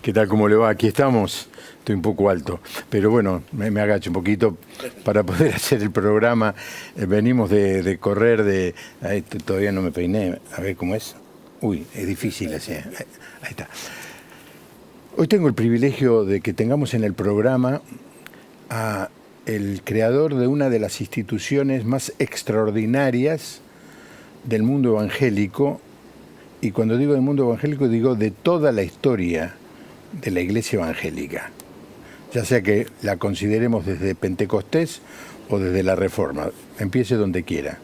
¿Qué tal? ¿Cómo le va? Aquí estamos. Estoy un poco alto, pero bueno, me agacho un poquito para poder hacer el programa. Venimos de correr, todavía no me peiné, a ver cómo es. Uy, es difícil así. Ahí está. Hoy tengo el privilegio de que tengamos en el programa a el creador de una de las instituciones más extraordinarias del mundo evangélico, y cuando digo del mundo evangélico digo de toda la historia de la Iglesia evangélica, ya sea que la consideremos desde Pentecostés o desde la Reforma, empiece donde quiera.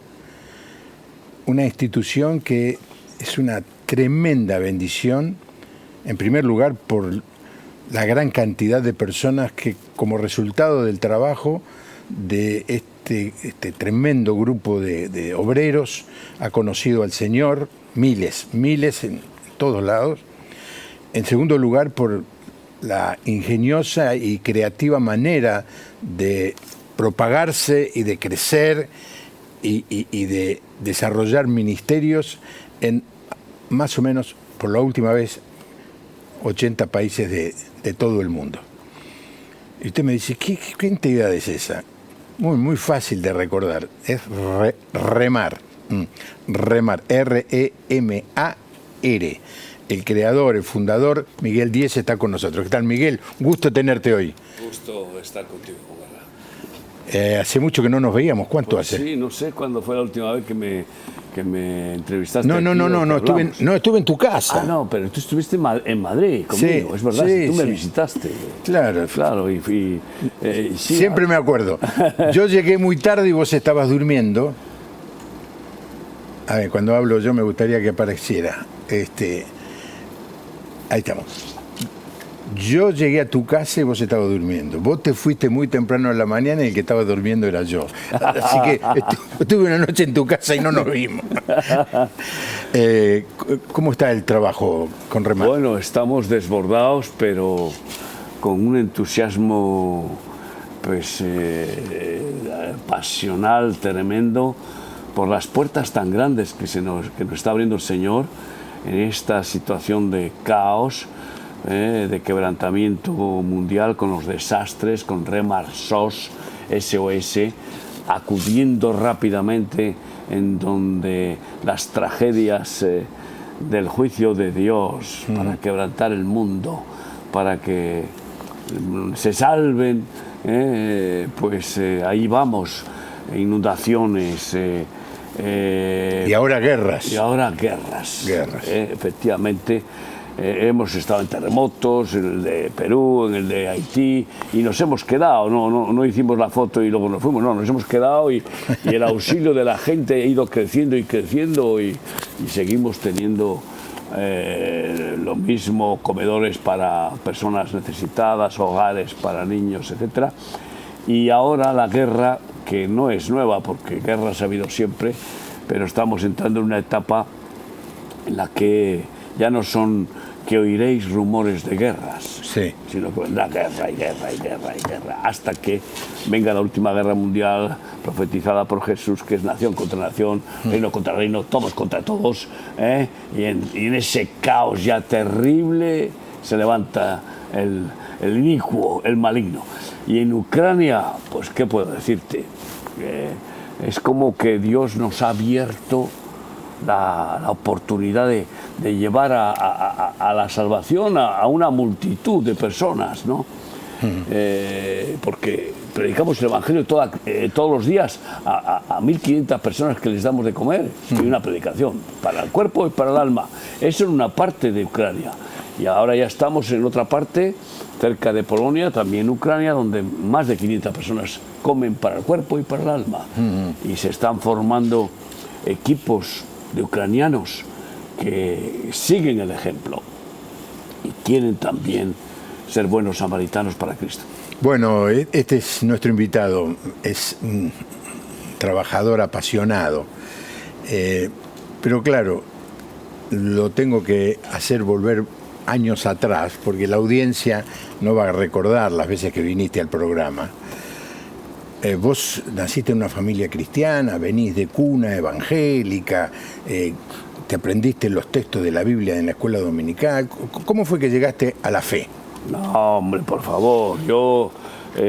Una institución que es una tremenda bendición, en primer lugar por la gran cantidad de personas que, como resultado del trabajo de este tremendo grupo de obreros, ha conocido al Señor, miles en todos lados. En segundo lugar, por la ingeniosa y creativa manera de propagarse y de crecer y de desarrollar ministerios en más o menos, por la última vez, 80 países de todo el mundo. Y usted me dice, ¿qué entidad es esa? Muy fácil de recordar. Es Remar. Remar. R-E-M-A-R. El creador, el fundador, Miguel Díez, está con nosotros. ¿Qué tal, Miguel? Gusto tenerte hoy. Gusto estar contigo, Guerra. Hace mucho que no nos veíamos. ¿Cuánto hace? Sí, no sé cuándo fue la última vez que me entrevistaste. No, estuve en tu casa. Ah, no, pero tú estuviste en Madrid conmigo, sí, es verdad, tú me visitaste. Claro. Claro, sí, siempre me acuerdo. Yo llegué muy tarde y vos estabas durmiendo. A ver, cuando hablo yo me gustaría que apareciera. Ahí estamos. Yo llegué a tu casa y vos estabas durmiendo. Vos te fuiste muy temprano en la mañana y el que estaba durmiendo era yo. Así que estuve una noche en tu casa y no nos vimos. ¿Cómo está el trabajo con Remar? Bueno, estamos desbordados, pero con un entusiasmo pues pasional tremendo por las puertas tan grandes que nos está abriendo el Señor en esta situación de caos, de quebrantamiento mundial, con los desastres, con Remar SOS, acudiendo rápidamente en donde las tragedias del juicio de Dios, para quebrantar el mundo, para que se salven, pues ahí vamos, inundaciones. Y ahora guerras. Efectivamente. Hemos estado en terremotos, en el de Perú, en el de Haití, y nos hemos quedado, no hicimos la foto y luego nos fuimos, no, nos hemos quedado y el auxilio de la gente ha ido creciendo y seguimos teniendo lo mismo, comedores para personas necesitadas, hogares para niños, etc. Y ahora la guerra, que no es nueva, porque guerras ha habido siempre, pero estamos entrando en una etapa en la que ya no son que oiréis rumores de guerras, sí, sino que vendrá guerra, hasta que venga la última guerra mundial profetizada por Jesús, que es nación contra nación, reino contra reino, todos contra todos, y en ese caos ya terrible se levanta el inicuo, el maligno. Y en Ucrania, pues qué puedo decirte, es como que Dios nos ha abierto la oportunidad de llevar a la salvación a una multitud de personas, ¿no? Porque predicamos el Evangelio todos los días a 1.500 personas que les damos de comer, y una predicación para el cuerpo y para el alma. Eso en una parte de Ucrania. Y ahora ya estamos en otra parte, cerca de Polonia, también Ucrania, donde más de 500 personas comen para el cuerpo y para el alma. Y se están formando equipos de ucranianos que siguen el ejemplo y quieren también ser buenos samaritanos para Cristo. Bueno, este es nuestro invitado, es un trabajador apasionado, pero claro, lo tengo que hacer volver años atrás, porque la audiencia no va a recordar las veces que viniste al programa. Vos naciste en una familia cristiana, venís de cuna evangélica, te aprendiste los textos de la Biblia en la escuela dominical. ¿Cómo fue que llegaste a la fe? No, hombre, por favor, yo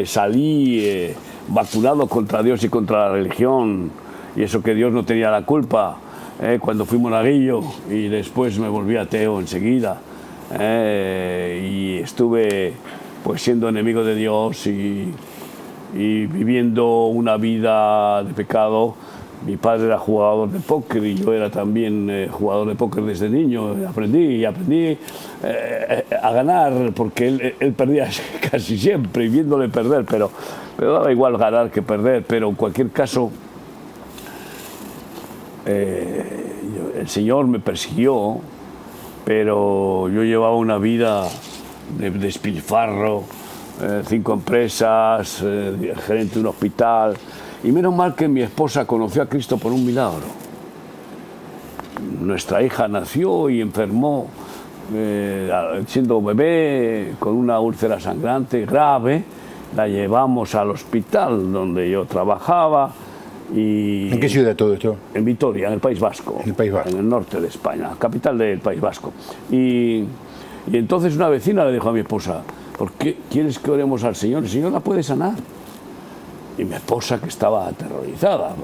salí vacunado contra Dios y contra la religión, y eso que Dios no tenía la culpa, cuando fui monaguillo, y después me volví ateo enseguida. Y estuve pues siendo enemigo de Dios y viviendo una vida de pecado. Mi padre era jugador de póker y yo era también jugador de póker desde niño. Aprendí a ganar, porque él perdía casi siempre, y viéndole perder, pero daba igual ganar que perder. Pero en cualquier caso, el Señor me persiguió, pero yo llevaba una vida de despilfarro, 5 empresas, gerente de un hospital, y menos mal que mi esposa conoció a Cristo por un milagro. Nuestra hija nació y enfermó siendo bebé con una úlcera sangrante grave. La llevamos al hospital donde yo trabajaba. ¿En qué ciudad todo esto? En Vitoria, en el País Vasco. En el País Vasco. En el norte de España, capital del País Vasco. Y entonces una vecina le dijo a mi esposa: ¿por qué quieres que oremos al Señor? El Señor la puede sanar. Y mi esposa, que estaba aterrorizada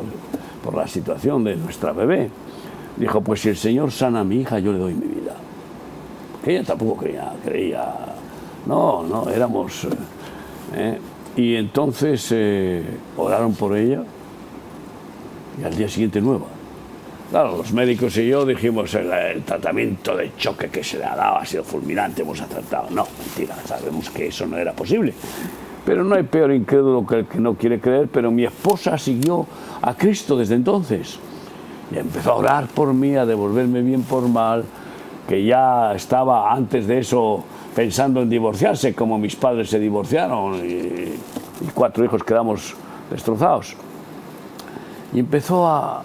por la situación de nuestra bebé, dijo: pues si el Señor sana a mi hija, yo le doy mi vida. Que ella tampoco creía. No, éramos... Y entonces oraron por ella, y al día siguiente nueva. Claro, los médicos y yo dijimos: el tratamiento de choque que se le ha dado ha sido fulminante, hemos acertado. No, mentira, sabemos que eso no era posible. Pero no hay peor incrédulo que el que no quiere creer. Pero mi esposa siguió a Cristo desde entonces. Y empezó a orar por mí, a devolverme bien por mal, que ya estaba antes de eso pensando en divorciarse, como mis padres se divorciaron, y 4 hijos quedamos destrozados. Y empezó a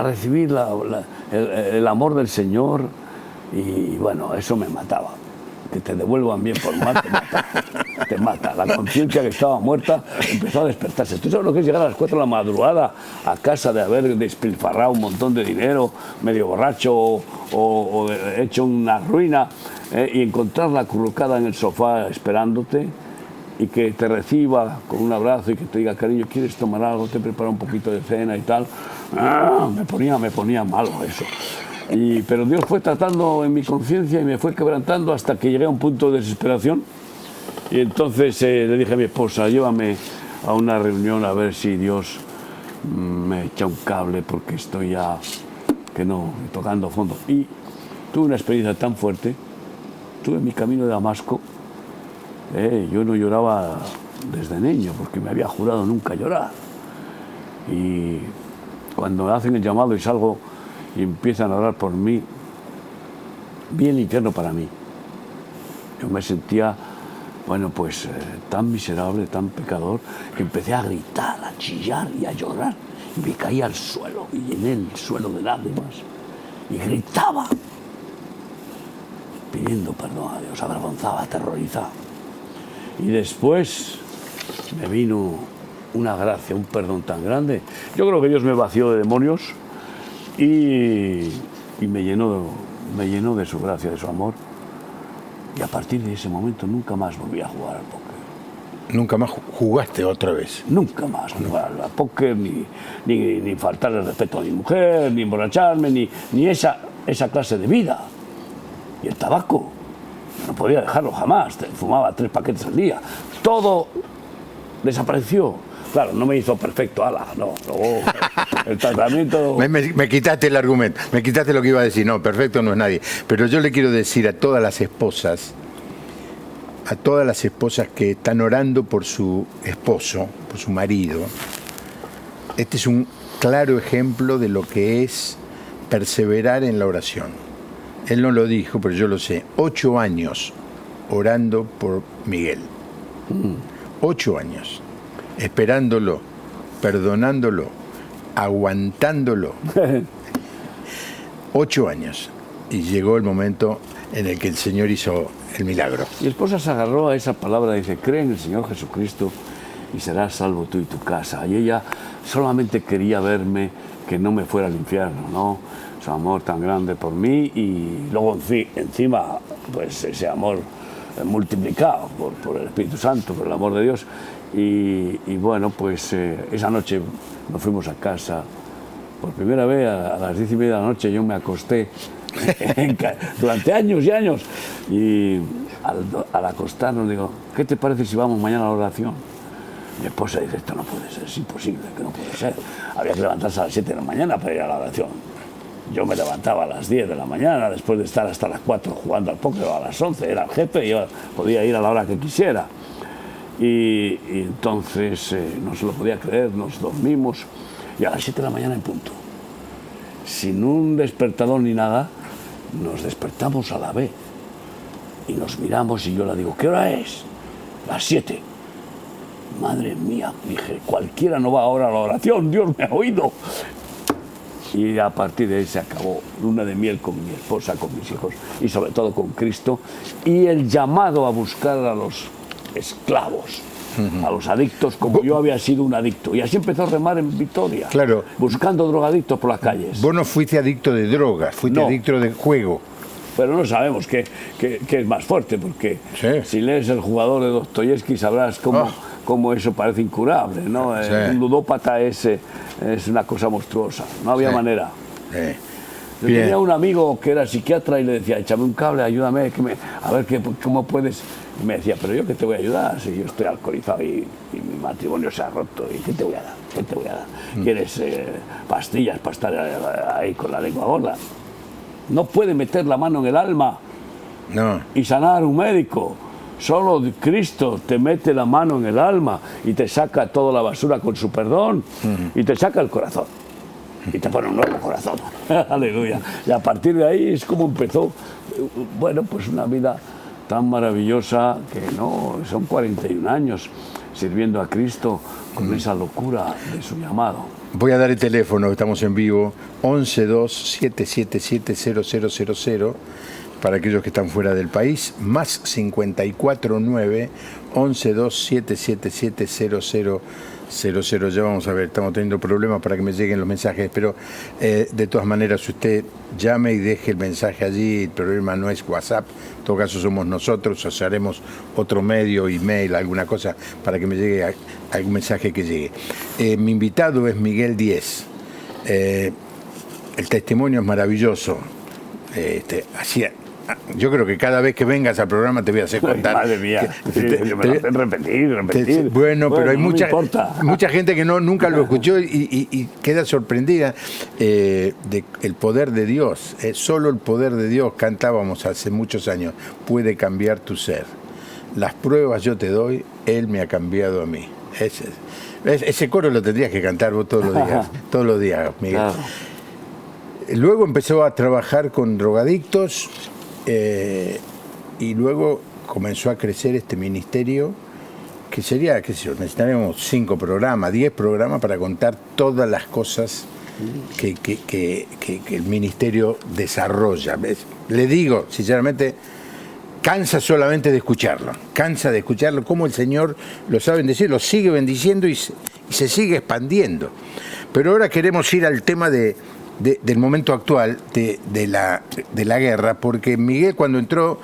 recibir el amor del Señor, y bueno, eso me mataba. Que te devuelvan bien por mal, te mata. La conciencia que estaba muerta empezó a despertarse. ¿Tú sabes lo que es llegar a las 4 de la madrugada a casa de haber despilfarrado un montón de dinero, medio borracho o hecho una ruina, y encontrarla acurrucada en el sofá esperándote, y que te reciba con un abrazo y que te diga: cariño, ¿quieres tomar algo? Te preparo un poquito de cena y tal? Me ponía malo eso. Pero Dios fue tratando en mi conciencia y me fue quebrantando hasta que llegué a un punto de desesperación. Y entonces le dije a mi esposa: llévame a una reunión a ver si Dios me echa un cable, porque estoy ya tocando fondo. Y tuve una experiencia tan fuerte. Tuve mi camino de Damasco. Yo no lloraba desde niño, porque me había jurado nunca llorar. Y cuando hacen el llamado y salgo y empiezan a orar por mí, vi el infierno para mí. Yo me sentía, tan miserable, tan pecador, que empecé a gritar, a chillar y a llorar. Y me caí al suelo y llené el suelo de lágrimas. Y gritaba, pidiendo perdón a Dios, avergonzado, aterrorizado. Y después me vino una gracia, un perdón tan grande. Yo creo que Dios me vació de demonios y me llenó de su gracia, de su amor. Y a partir de ese momento nunca más volví a jugar al póker. ¿Nunca más jugaste otra vez? Nunca más jugar al póker, ni faltarle el respeto a mi mujer, ni emborracharme, ni esa clase de vida. Y el tabaco, no podía dejarlo jamás. Fumaba 3 paquetes al día. Todo desapareció. Claro, no me hizo perfecto, ala, no. Luego, el tratamiento... Me quitaste el argumento, me quitaste lo que iba a decir. No, perfecto no es nadie. Pero yo le quiero decir a todas las esposas que están orando por su esposo, por su marido, este es un claro ejemplo de lo que es perseverar en la oración. Él no lo dijo, pero yo lo sé. 8 años orando por Miguel. 8 años. Esperándolo, perdonándolo, aguantándolo. 8 años. Y llegó el momento en el que el Señor hizo el milagro. Mi esposa se agarró a esa palabra y dice, cree en el Señor Jesucristo y serás salvo tú y tu casa. Y ella solamente quería verme que no me fuera al infierno, ¿no? Su amor tan grande por mí y luego encima, pues ese amor multiplicado por el Espíritu Santo, por el amor de Dios. Y bueno, pues esa noche nos fuimos a casa. Por primera vez a las 10:30 de la noche yo me acosté durante años y años. Y al acostarnos digo, ¿qué te parece si vamos mañana a la oración? Mi esposa dice, esto no puede ser, es imposible, que no puede ser. Había que levantarse a las 7 de la mañana para ir a la oración. Yo me levantaba a las 10 de la mañana, después de estar hasta las 4 jugando al póker, o a las 11, era el jefe, y yo podía ir a la hora que quisiera. Y entonces no se lo podía creer, nos dormimos, y a las 7 de la mañana en punto, sin un despertador ni nada, nos despertamos a la vez. Y nos miramos y yo le digo, ¿qué hora es? Las 7. Madre mía, dije, cualquiera no va ahora a la oración, Dios me ha oído. Y a partir de ahí se acabó luna de miel con mi esposa, con mis hijos y sobre todo con Cristo. Y el llamado a buscar a los esclavos, a los adictos, como yo había sido un adicto. Y así empezó a remar en Vitoria, claro, buscando drogadictos por las calles. Vos no fuiste adicto de drogas, fuiste adicto de juego. Pero no sabemos qué es más fuerte, porque si lees El jugador de Dostoyevsky sabrás cómo eso parece incurable, ¿no? Sí. Un ludópata es una cosa monstruosa, no había manera. Yo tenía un amigo que era psiquiatra y le decía, échame un cable, ayúdame, a ver cómo puedes. Y me decía, pero yo qué te voy a ayudar si yo estoy alcoholizado y mi matrimonio se ha roto, ¿y qué te voy a dar? ¿Qué te voy a dar? ¿Quieres pastillas para estar ahí con la lengua gorda? No puede meter la mano en el alma y sanar un médico. Solo Cristo te mete la mano en el alma y te saca toda la basura con su perdón y te saca el corazón y te pone un nuevo corazón. Aleluya. Y a partir de ahí es como empezó, bueno, pues una vida tan maravillosa que no, son 41 años sirviendo a Cristo con esa locura de su llamado. Voy a dar el teléfono, estamos en vivo, 1127770000, para aquellos que están fuera del país, más 549-11277770000. Ya vamos a ver, estamos teniendo problemas para que me lleguen los mensajes, pero de todas maneras usted llame y deje el mensaje allí, el problema no es WhatsApp, en todo caso somos nosotros, o sea, haremos otro medio, email, alguna cosa para que me llegue algún mensaje que llegue. Mi invitado es Miguel Díez, el testimonio es maravilloso, yo creo que cada vez que vengas al programa te voy a hacer contar. Madre mía, me lo hacen repetir. Bueno, pero hay no mucha gente que nunca lo escuchó y queda sorprendida del poder de Dios. Solo el poder de Dios, cantábamos hace muchos años, puede cambiar tu ser. Las pruebas yo te doy, Él me ha cambiado a mí. Ese coro lo tendrías que cantar vos todos los días, Miguel. Claro. Luego empezó a trabajar con drogadictos. Y luego comenzó a crecer este ministerio que sería, qué sé yo, necesitaríamos 5 programas, 10 programas para contar todas las cosas que el ministerio desarrolla. Le digo, sinceramente, cansa solamente de escucharlo, cómo el Señor lo sabe bendecir, lo sigue bendiciendo y se sigue expandiendo. Pero ahora queremos ir al tema del momento actual de la guerra, porque Miguel cuando entró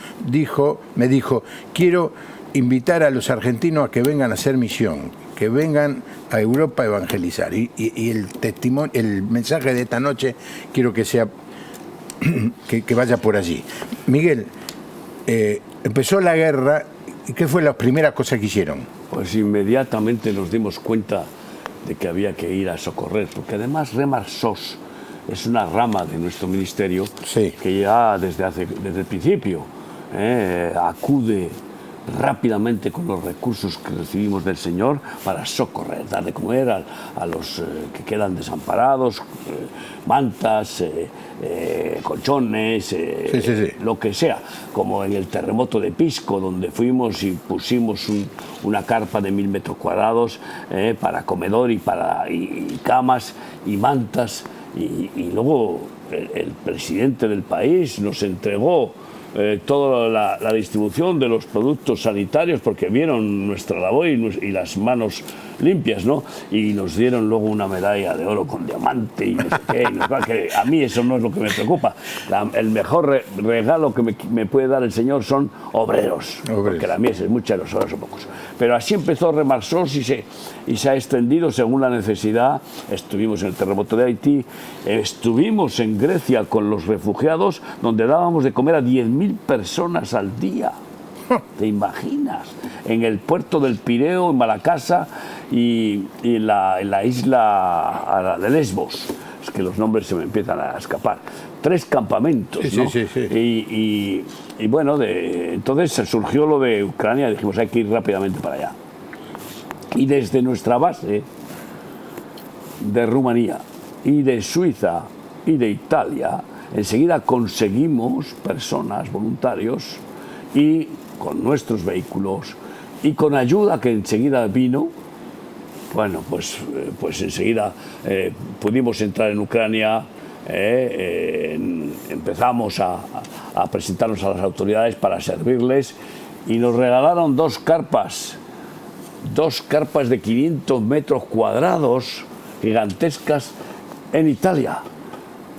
me dijo, quiero invitar a los argentinos a que vengan a hacer misión, que vengan a Europa a evangelizar. Y el mensaje de esta noche quiero que sea que vaya por allí. Miguel, empezó la guerra, ¿y qué fue la primera cosa que hicieron? Pues inmediatamente nos dimos cuenta de que había que ir a socorrer, porque además Remar SOS es una rama de nuestro ministerio que ya desde el principio acude rápidamente con los recursos que recibimos del Señor para socorrer, dar de comer a los que quedan desamparados, mantas, colchones, lo que sea, como en el terremoto de Pisco, donde fuimos y pusimos una carpa de 1000 metros cuadrados para comedor y camas y mantas, y luego el presidente del país nos entregó toda la distribución de los productos sanitarios, porque vieron nuestra labor y las manos limpias, ¿no? Y nos dieron luego una medalla de oro con diamante y no sé qué. Que a mí eso no es lo que me preocupa. El mejor regalo que me puede dar el Señor son obreros. Porque la mies es mucha, los obreros son pocos. Pero así empezó Remar SOS y se ha extendido según la necesidad. Estuvimos en el terremoto de Haití, estuvimos en Grecia con los refugiados, donde dábamos de comer a 10.000 personas al día. ¿Te imaginas? En el puerto del Pireo, en Malacasa y en la isla de Lesbos. Es que los nombres se me empiezan a escapar. 3 campamentos, ¿no? Y bueno, entonces surgió lo de Ucrania y dijimos, hay que ir rápidamente para allá. Y desde nuestra base de Rumanía y de Suiza y de Italia, enseguida conseguimos personas, voluntarios, y con nuestros vehículos y con ayuda que enseguida vino, bueno, pues enseguida pudimos entrar en Ucrania, empezamos a presentarnos a las autoridades para servirles y nos regalaron 2 carpas de 500 metros cuadrados gigantescas en Italia,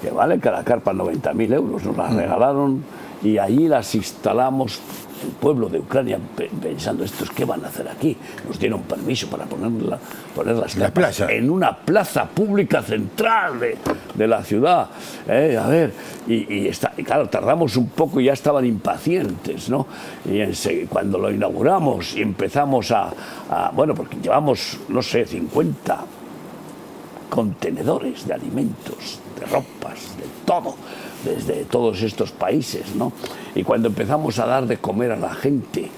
que vale cada carpa 90.000 euros, nos las regalaron y allí las instalamos. El pueblo de Ucrania pensando, ¿estos qué van a hacer aquí? Nos dieron permiso para poner las carpas en una plaza pública central de la ciudad. A ver, y claro, tardamos un poco y ya estaban impacientes, ¿no? Y cuando lo inauguramos y empezamos bueno, porque llevamos, no sé, 50 contenedores de alimentos, de ropas, de todo, desde todos estos países, ¿no? Y cuando empezamos a dar de comer a la gente,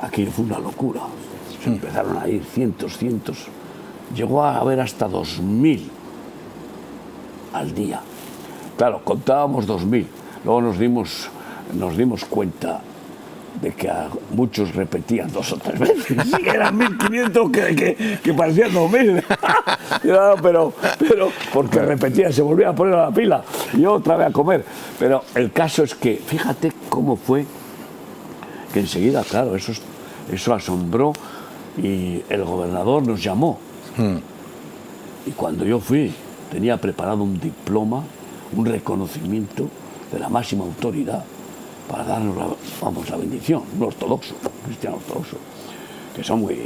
aquello fue una locura. Se empezaron a ir cientos. Llegó a haber hasta 2.000 al día. Claro, contábamos 2.000. Luego nos dimos cuenta de que muchos repetían 2 o 3 veces. Sí, eran 1.500 que parecían 2.000. pero porque repetían, se volvían a poner a la pila y otra vez a comer. Pero el caso es que, fíjate cómo fue que enseguida, claro, eso asombró y el gobernador nos llamó. Y cuando yo fui, tenía preparado un diploma, un reconocimiento de la máxima autoridad para darnos la bendición, un ortodoxo, un cristiano ortodoxo, que son muy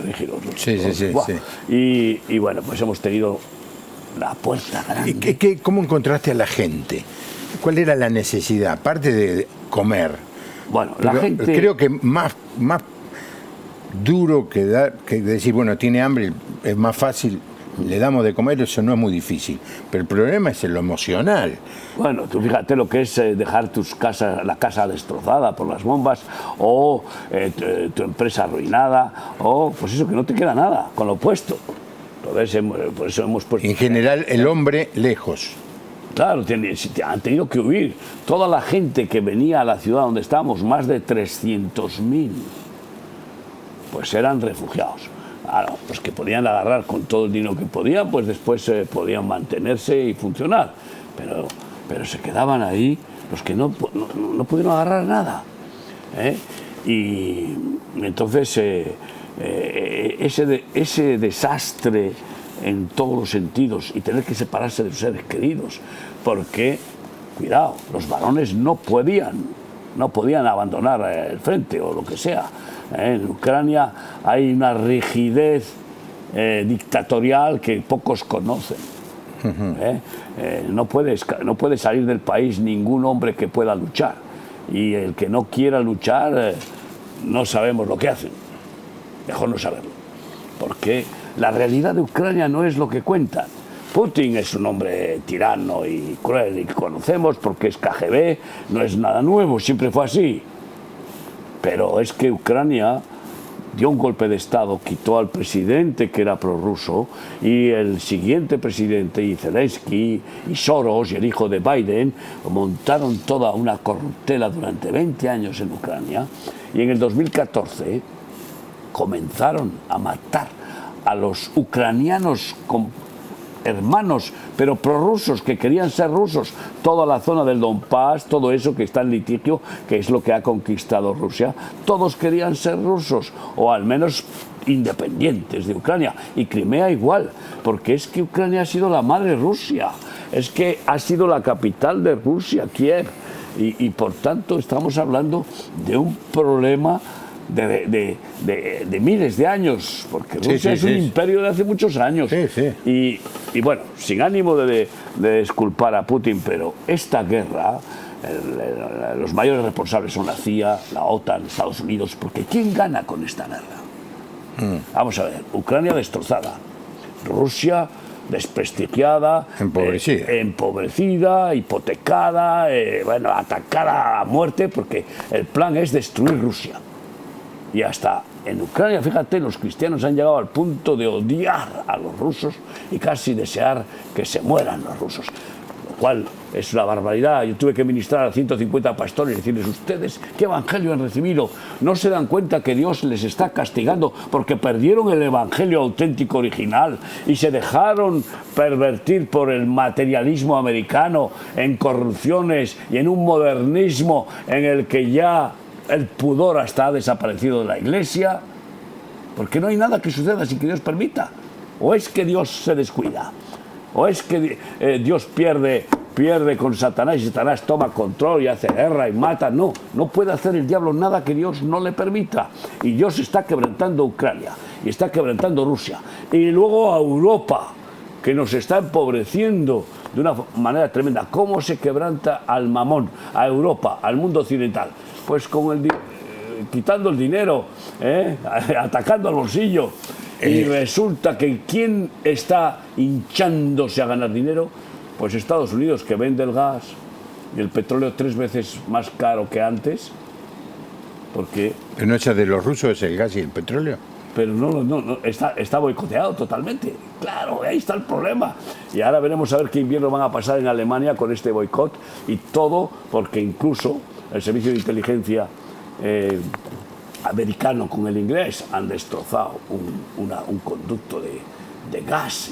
rígidos. Sí. Y bueno, pues hemos tenido la puerta grande. ¿Cómo encontraste a la gente? ¿Cuál era la necesidad, aparte de comer? Bueno, la gente... Creo que más duro que decir, bueno, tiene hambre, es más fácil, le damos de comer, eso no es muy difícil. Pero el problema es lo emocional. Bueno, tú fíjate lo que es dejar la casa destrozada por las bombas, o tu empresa arruinada, o pues eso, que no te queda nada con lo puesto. Entonces, por eso hemos puesto... En general, el hombre lejos. Claro, han tenido que huir. Toda la gente que venía a la ciudad donde estábamos, más de 300.000, pues eran refugiados. Claro, los que podían agarrar con todo el dinero que podían, pues después podían mantenerse y funcionar. Pero se quedaban ahí los que no pudieron agarrar nada. Y entonces ese desastre en todos los sentidos y tener que separarse de sus seres queridos, porque, cuidado, los varones no podían abandonar el frente o lo que sea. En Ucrania hay una rigidez dictatorial que pocos conocen. No puede salir del país ningún hombre que pueda luchar, y el que no quiera luchar no sabemos lo que hacen. Mejor no saberlo, porque La realidad de Ucrania no es lo que cuentan. Putin es un hombre tirano y cruel y que conocemos porque es KGB, no es nada nuevo, siempre fue así. Pero es que Ucrania dio un golpe de Estado, quitó al presidente que era prorruso y el siguiente presidente, y Zelensky, y Soros, y el hijo de Biden, montaron toda una corruptela durante 20 años en Ucrania y en el 2014 comenzaron a matar a los ucranianos hermanos, pero prorrusos, que querían ser rusos, toda la zona del Donbass, todo eso que está en litigio, que es lo que ha conquistado Rusia, todos querían ser rusos, o al menos independientes de Ucrania, y Crimea igual, porque es que Ucrania ha sido la madre Rusia, es que ha sido la capital de Rusia, Kiev, y por tanto estamos hablando de un problema de miles de años, porque Rusia es un imperio de hace muchos años. Y bueno, sin ánimo de disculpar a Putin, pero esta guerra, los mayores responsables son la CIA, la OTAN, Estados Unidos, porque ¿quién gana con esta guerra? Vamos a ver, Ucrania destrozada, Rusia desprestigiada, empobrecida, hipotecada, bueno, atacada a muerte, porque el plan es destruir Rusia. Y hasta en Ucrania, fíjate, los cristianos han llegado al punto de odiar a los rusos y casi desear que se mueran los rusos. Lo cual es una barbaridad. Yo tuve que ministrar a 150 pastores y decirles, ustedes, ¿qué evangelio han recibido? ¿No se dan cuenta que Dios les está castigando porque perdieron el evangelio auténtico original y se dejaron pervertir por el materialismo americano en corrupciones y en un modernismo en el que ya el pudor hasta ha desaparecido de la Iglesia? Porque no hay nada que suceda sin que Dios permita. O es que Dios se descuida, o es que Dios pierde con Satanás y Satanás toma control y hace guerra y mata. No puede hacer el diablo nada que Dios no le permita. Y Dios está quebrantando Ucrania y está quebrantando Rusia. Y luego a Europa, que nos está empobreciendo de una manera tremenda. ¿Cómo se quebranta al mamón, a Europa, al mundo occidental? Pues con quitando el dinero, atacando al bolsillo. Y resulta que ¿quién está hinchándose a ganar dinero? Pues Estados Unidos, que vende el gas y el petróleo 3 veces más caro que antes. Porque ¿pero no es de los rusos es el gas y el petróleo? Pero no está boicoteado totalmente. Claro, ahí está el problema. Y ahora veremos a ver qué invierno van a pasar en Alemania con este boicot y todo, porque incluso el servicio de inteligencia americano con el inglés han destrozado un conducto de gas.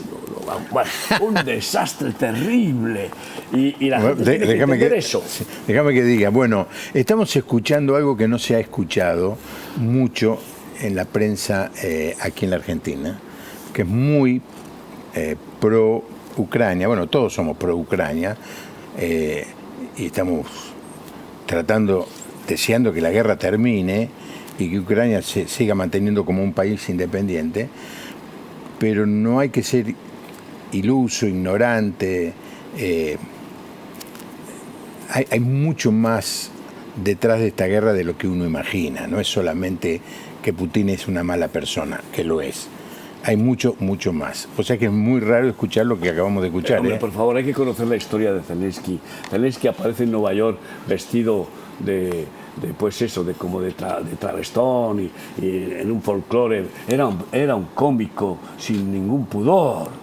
Bueno, un desastre terrible. Y la gente tiene que entender eso. Déjame que diga, bueno, estamos escuchando algo que no se ha escuchado mucho en la prensa aquí en la Argentina, que es muy pro Ucrania. Bueno, todos somos pro Ucrania y estamos deseando que la guerra termine y que Ucrania se siga manteniendo como un país independiente, pero no hay que ser iluso, ignorante. Hay mucho más detrás de esta guerra de lo que uno imagina. No es solamente que Putin es una mala persona, que lo es. Hay mucho más. O sea que es muy raro escuchar lo que acabamos de escuchar. Hombre, por favor, hay que conocer la historia de Zelensky. Zelensky aparece en Nueva York vestido como de travestón y en un folclore. Era un cómico sin ningún pudor.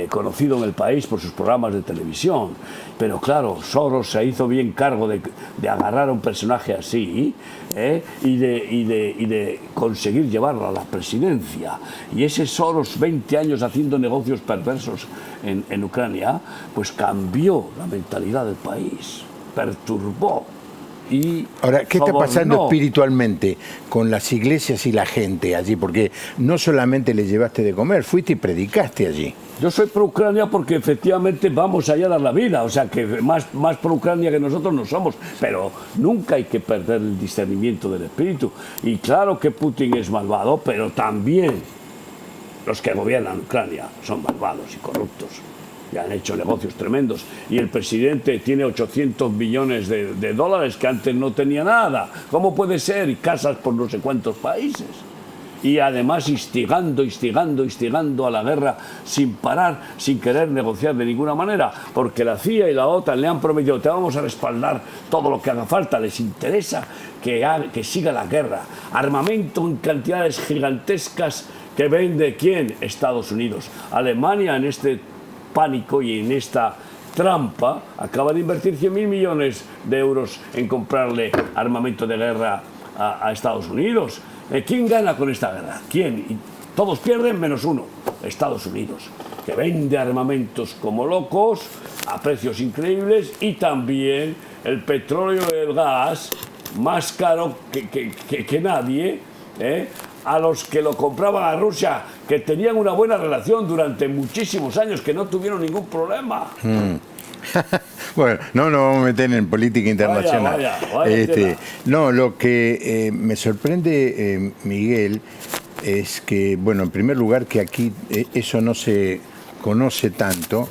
Conocido en el país por sus programas de televisión, pero claro, Soros se hizo bien cargo de agarrar a un personaje así y de conseguir llevarlo a la presidencia. Y ese Soros, 20 años haciendo negocios perversos en Ucrania, pues cambió la mentalidad del país, perturbó. Y ahora, ¿qué está pasando espiritualmente con las iglesias y la gente allí? Porque no solamente le llevaste de comer, fuiste y predicaste allí. Yo soy pro Ucrania porque efectivamente vamos allá a dar la vida, o sea que más pro Ucrania que nosotros no somos, pero nunca hay que perder el discernimiento del espíritu. Y claro que Putin es malvado, pero también los que gobiernan Ucrania son malvados y corruptos. Y han hecho negocios tremendos. Y el presidente tiene 800 millones de dólares que antes no tenía nada. ¿Cómo puede ser? Y casas por no sé cuántos países. y además instigando a la guerra sin parar, sin querer negociar de ninguna manera, porque la CIA y la OTAN le han prometido: te vamos a respaldar todo lo que haga falta, les interesa que siga la guerra. Armamento en cantidades gigantescas que vende ¿quién? Estados Unidos. Alemania, en este pánico y en esta trampa, acaba de invertir 100.000 millones de euros en comprarle armamento de guerra a Estados Unidos. ¿Quién gana con esta guerra? ¿Quién? Y todos pierden menos uno: Estados Unidos, que vende armamentos como locos a precios increíbles, y también el petróleo y el gas más caro que nadie, a los que lo compraban a Rusia, que tenían una buena relación durante muchísimos años, que no tuvieron ningún problema. Bueno, no nos vamos a meter en política internacional. Vaya, no, lo que me sorprende, Miguel, es que, bueno, en primer lugar, que aquí eso no se conoce tanto,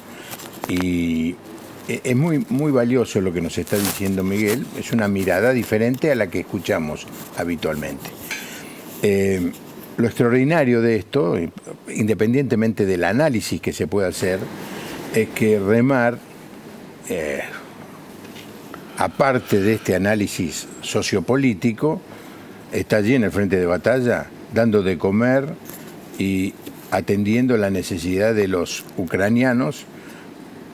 y es muy valioso lo que nos está diciendo Miguel. Es una mirada diferente a la que escuchamos habitualmente. Lo extraordinario de esto, independientemente del análisis que se pueda hacer, es que Remar, aparte de este análisis sociopolítico, está allí en el frente de batalla, dando de comer y atendiendo la necesidad de los ucranianos,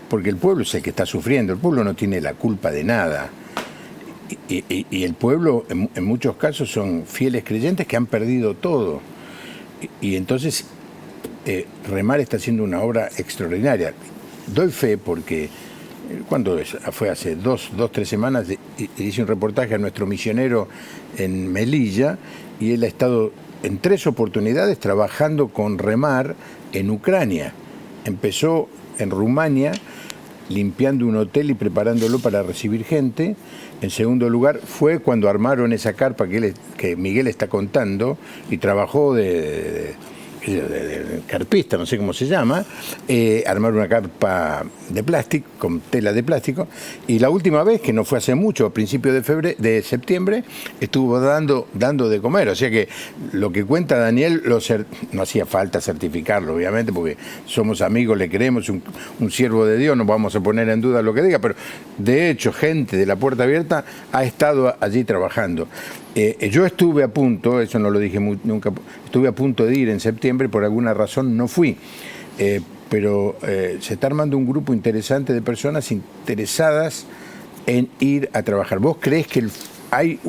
porque el pueblo es el que está sufriendo. El pueblo no tiene la culpa de nada. Y el pueblo, en muchos casos, son fieles creyentes que han perdido todo. Y entonces, Remar está haciendo una obra extraordinaria. Doy fe porque, cuando fue hace 3 semanas, hice un reportaje a nuestro misionero en Melilla, y él ha estado en 3 oportunidades trabajando con Remar en Ucrania. Empezó en Rumania, limpiando un hotel y preparándolo para recibir gente. En segundo lugar, fue cuando armaron esa carpa que Miguel está contando, y trabajó de carpista, no sé cómo se llama, armaron una carpa de plástico, con tela de plástico, y la última vez, que no fue hace mucho, a principios de septiembre, estuvo dando de comer. O sea que lo que cuenta Daniel, no hacía falta certificarlo, obviamente, porque somos amigos, le creemos, un siervo de Dios, no vamos a poner en duda lo que diga, pero de hecho, gente de la Puerta Abierta ha estado allí trabajando. Yo estuve a punto, eso no lo dije nunca, estuve a punto de ir en septiembre, por alguna razón no fui, pero se está armando un grupo interesante de personas interesadas en ir a trabajar. ¿Vos creés que hay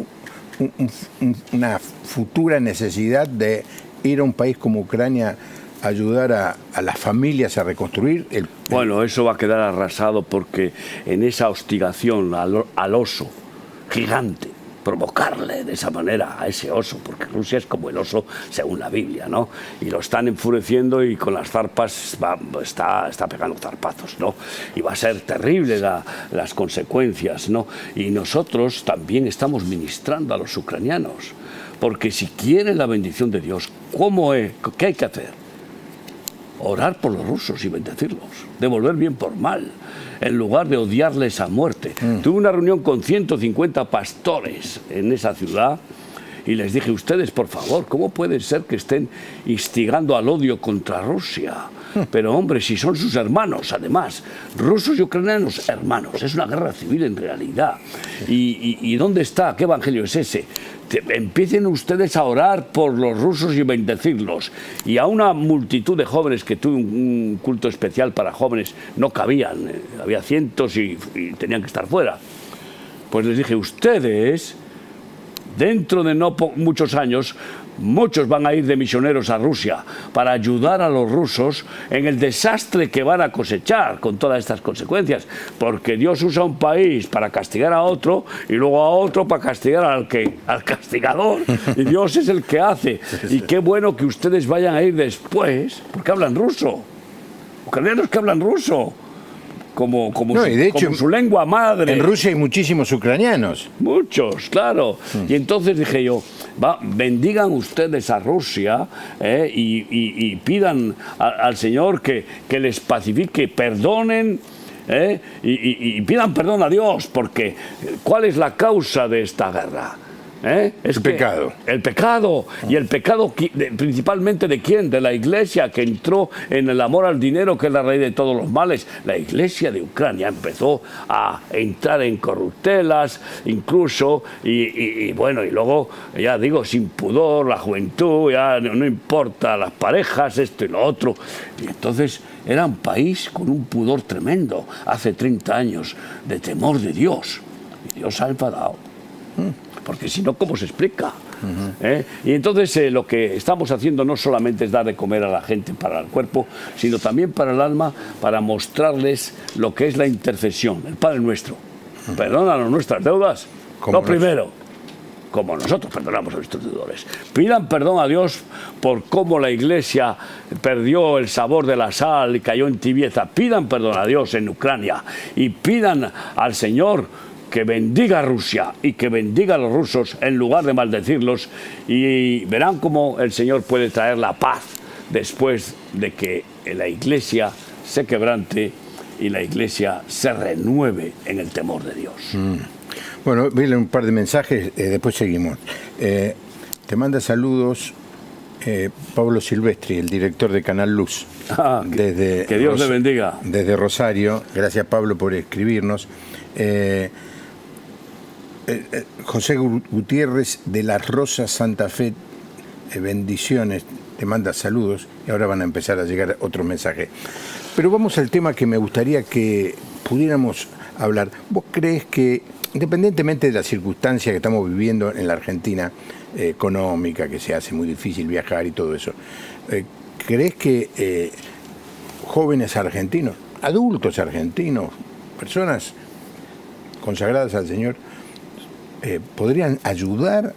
una futura necesidad de ir a un país como Ucrania a ayudar a las familias a reconstruir? Bueno, eso va a quedar arrasado, porque en esa hostigación al oso gigante, provocarle de esa manera a ese oso, porque Rusia es como el oso según la Biblia, ¿no? Y lo están enfureciendo, y con las zarpas está pegando zarpazos, ¿no? Y va a ser terrible las consecuencias, ¿no? Y nosotros también estamos ministrando a los ucranianos, porque si quieren la bendición de Dios, ¿qué hay que hacer? Orar por los rusos y bendecirlos, devolver bien por mal, en lugar de odiarles a muerte. Tuve una reunión con 150 pastores en esa ciudad, y les dije: ustedes, por favor, ¿cómo puede ser que estén instigando al odio contra Rusia? Pero hombre, si son sus hermanos, además, rusos y ucranianos, hermanos, es una guerra civil en realidad. ¿Y dónde está? ¿Qué evangelio es ese? Empiecen ustedes a orar por los rusos y bendecirlos. Y a una multitud de jóvenes, que tuve un culto especial para jóvenes, no cabían, había cientos y tenían que estar fuera. Pues les dije: ustedes, dentro de no muchos años, muchos van a ir de misioneros a Rusia para ayudar a los rusos en el desastre que van a cosechar con todas estas consecuencias, porque Dios usa un país para castigar a otro, y luego a otro para castigar al castigador, y Dios es el que hace. Y qué bueno que ustedes vayan a ir después, porque hablan ruso, ucranianos que hablan ruso como su lengua madre. En Rusia hay muchísimos ucranianos. Muchos, claro. Y entonces dije yo: bendigan ustedes a Rusia, y pidan al Señor que les pacifique, perdonen, y pidan perdón a Dios, porque ¿cuál es la causa de esta guerra? Es el pecado. El pecado. Y el pecado principalmente de quién? De la Iglesia, que entró en el amor al dinero, que es la raíz de todos los males. La Iglesia de Ucrania empezó a entrar en corruptelas, incluso, y bueno, y luego, ya digo, sin pudor, la juventud, ya no importa las parejas, esto y lo otro. Y entonces era un país con un pudor tremendo, hace 30 años, de temor de Dios. Y Dios ha enfadado. Porque si no, ¿cómo se explica? Y entonces lo que estamos haciendo no solamente es dar de comer a la gente para el cuerpo, sino también para el alma, para mostrarles lo que es la intercesión, el Padre Nuestro. Perdónanos nuestras deudas, lo primero, como nosotros perdonamos a nuestros deudores. Pidan perdón a Dios por cómo la Iglesia perdió el sabor de la sal y cayó en tibieza. Pidan perdón a Dios en Ucrania y pidan al Señor que bendiga a Rusia y que bendiga a los rusos en lugar de maldecirlos, y verán cómo el Señor puede traer la paz después de que la Iglesia se quebrante y la Iglesia se renueve en el temor de Dios. Bueno, voy a leer un par de mensajes, después seguimos. Te manda saludos Pablo Silvestri, el director de Canal Luz. Que Dios le bendiga. Desde Rosario. Gracias, Pablo, por escribirnos. José Gutiérrez de Las Rosas, Santa Fe, bendiciones, te manda saludos, y ahora van a empezar a llegar otros mensajes. Pero vamos al tema que me gustaría que pudiéramos hablar. ¿Vos crees que, independientemente de la circunstancia que estamos viviendo en la Argentina, económica, que se hace muy difícil viajar y todo eso, crees que jóvenes argentinos, adultos argentinos, personas consagradas al Señor, podrían ayudar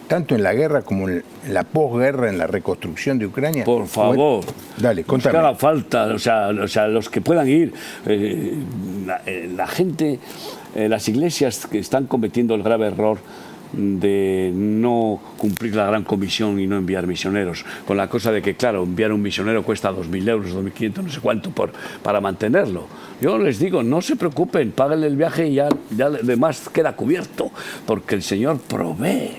tanto en la guerra como en la posguerra, en la reconstrucción de Ucrania? Por favor. Dale, contame. Buscar a falta, o sea, los que puedan ir, la gente, las iglesias que están cometiendo el grave error de no cumplir la gran comisión y no enviar misioneros, con la cosa de que, claro, enviar un misionero cuesta 2.000 euros, 2.500, no sé cuánto para mantenerlo. Yo les digo, no se preocupen, páguenle el viaje y ya demás queda cubierto, porque el Señor provee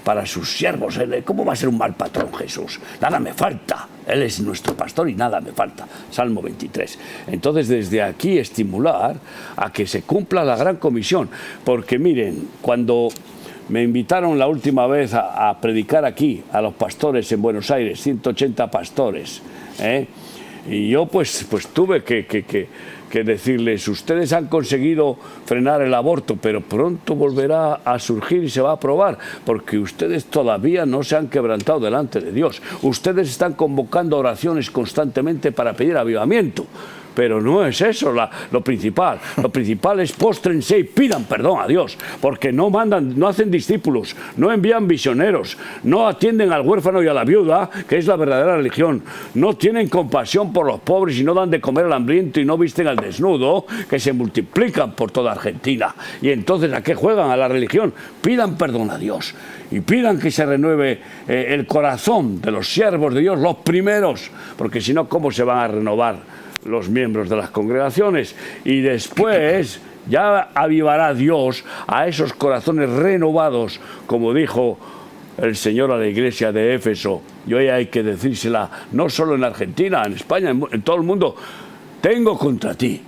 para sus siervos. ¿Cómo va a ser un mal patrón Jesús? Nada me falta. Él es nuestro pastor y nada me falta. Salmo 23. Entonces, desde aquí estimular a que se cumpla la gran comisión. Porque miren, cuando me invitaron la última vez a predicar aquí a los pastores en Buenos Aires, 180 pastores, y yo pues tuve que decirles, ustedes han conseguido frenar el aborto, pero pronto volverá a surgir y se va a aprobar, porque ustedes todavía no se han quebrantado delante de Dios. Ustedes están convocando oraciones constantemente para pedir avivamiento, pero no es eso lo principal. Lo principal es póstrense y pidan perdón a Dios, porque no hacen discípulos, no envían misioneros, no atienden al huérfano y a la viuda, que es la verdadera religión, no tienen compasión por los pobres y no dan de comer al hambriento y no visten al desnudo, que se multiplican por toda Argentina. Y entonces, ¿a qué juegan? A la religión. Pidan perdón a Dios y pidan que se renueve el corazón de los siervos de Dios, los primeros, porque si no, ¿cómo se van a renovar los miembros de las congregaciones? Y después ya avivará Dios a esos corazones renovados, como dijo el Señor a la iglesia de Éfeso. Y hoy hay que decírsela no solo en Argentina, en España, en todo el mundo. Tengo contra ti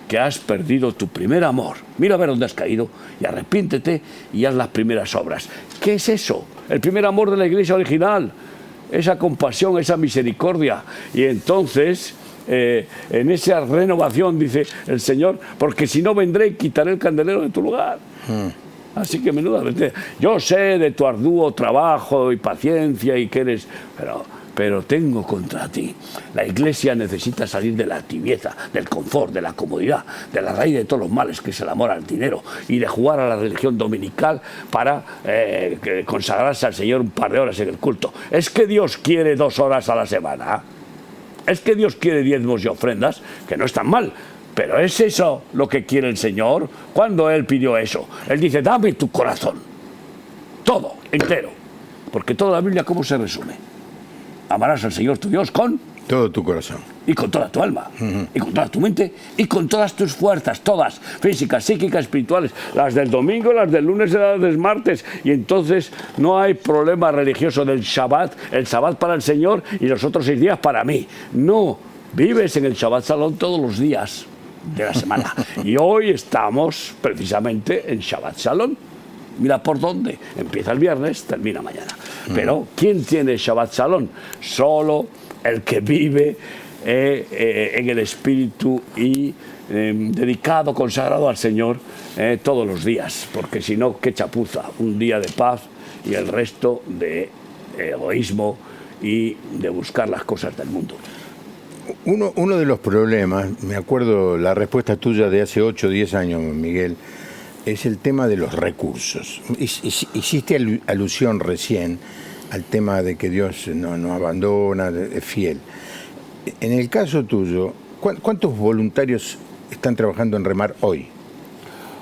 que has perdido tu primer amor. Mira a ver dónde has caído y arrepíntete y haz las primeras obras. ¿Qué es eso? El primer amor de la iglesia original, esa compasión, esa misericordia. Y entonces, en esa renovación, dice el Señor, porque si no vendré y quitaré el candelero de tu lugar. Así que menuda, yo sé de tu arduo trabajo y paciencia y que eres, pero tengo contra ti. La iglesia necesita salir de la tibieza, del confort, de la comodidad, de la raíz de todos los males, que es el amor al dinero, y de jugar a la religión dominical para consagrarse al Señor un par de horas en el culto. ¿Es que Dios quiere 2 horas a la semana? ¿Es que Dios quiere diezmos y ofrendas? Que no están mal. Pero ¿es eso lo que quiere el Señor? Cuando Él pidió eso, Él dice, dame tu corazón, todo, entero. Porque toda la Biblia, ¿cómo se resume? Amarás al Señor tu Dios con Todo tu corazón. Y con toda tu alma, y con toda tu mente, y con todas tus fuerzas, todas, físicas, psíquicas, espirituales, las del domingo, las del lunes y las del martes. Y entonces no hay problema religioso del Shabbat, el Shabbat para el Señor y los otros 6 días para mí. No, vives en el Shabbat Shalom todos los días de la semana. Y hoy estamos precisamente en Shabbat Shalom. Mira por dónde. Empieza el viernes, termina mañana. Pero ¿quién tiene Shabbat Shalom? Solo el que vive en el espíritu y dedicado, consagrado al Señor todos los días. Porque si no, qué chapuza. Un día de paz y el resto de egoísmo y de buscar las cosas del mundo. Uno de los problemas, me acuerdo la respuesta tuya de hace 8 o 10 años, Miguel, es el tema de los recursos. Hiciste alusión recién al tema de que Dios no abandona, es fiel. En el caso tuyo, ¿cuántos voluntarios están trabajando en Remar hoy?